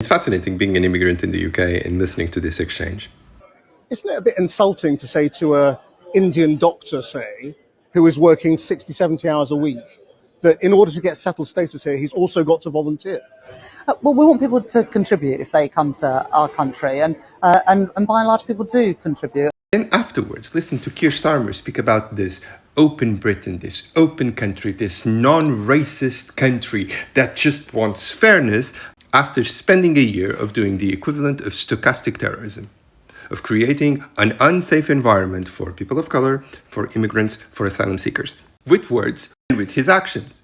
It's fascinating being an immigrant in the UK and listening to this exchange. Isn't it a bit insulting to say to a Indian doctor, say, who is working 60, 70 hours a week, that in order to get settled status here, he's also got to volunteer? Well, we want people to contribute if they come to our country, and by and large, people do contribute. Then afterwards, listen to Keir Starmer speak about this open Britain, this open country, this non-racist country that just wants fairness, after spending a year of doing the equivalent of stochastic terrorism, of creating an unsafe environment for people of color, for immigrants, for asylum seekers, with words and with his actions.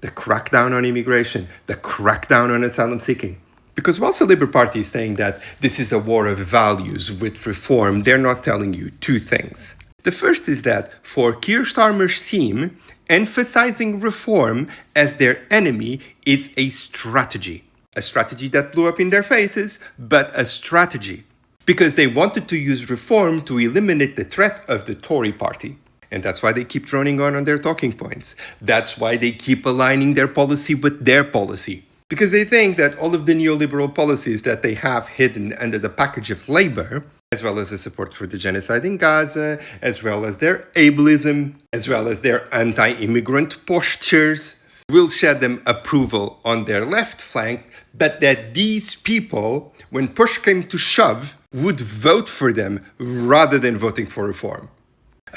The crackdown on immigration, the crackdown on asylum seeking. Because whilst the Labour Party is saying that this is a war of values with reform, they're not telling you two things. The first is that for Keir Starmer's team, emphasizing reform as their enemy is a strategy. A strategy that blew up in their faces, but a strategy. Because they wanted to use reform to eliminate the threat of the Tory party. And that's why they keep droning on their talking points. That's why they keep aligning their policy with their policy. Because they think that all of the neoliberal policies that they have hidden under the package of Labour, as well as the support for the genocide in Gaza, as well as their ableism, as well as their anti-immigrant postures, will shed them approval on their left flank, but that these people, when push came to shove, would vote for them rather than voting for reform.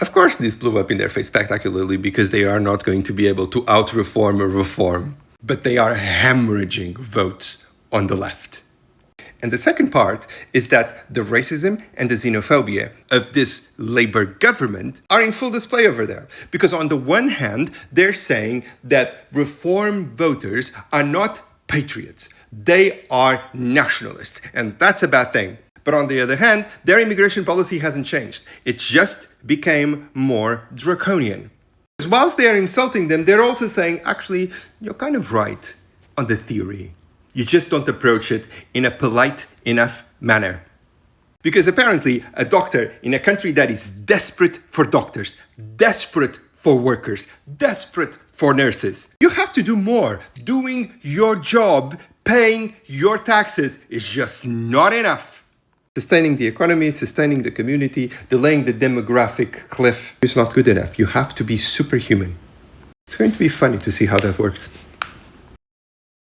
Of course, this blew up in their face spectacularly because they are not going to be able to out-reform or reform, but they are hemorrhaging votes on the left. And the second part is that the racism and the xenophobia of this Labour government are in full display over there. Because on the one hand, they're saying that reform voters are not patriots. They are nationalists. And that's a bad thing. But on the other hand, their immigration policy hasn't changed. It just became more draconian. Because whilst they are insulting them, they're also saying, actually, you're kind of right on the theory. You just don't approach it in a polite enough manner. Because apparently, a doctor in a country that is desperate for doctors, desperate for workers, desperate for nurses, you have to do more. Doing your job, paying your taxes is just not enough. Sustaining the economy, sustaining the community, delaying the demographic cliff is not good enough. You have to be superhuman. It's going to be funny to see how that works.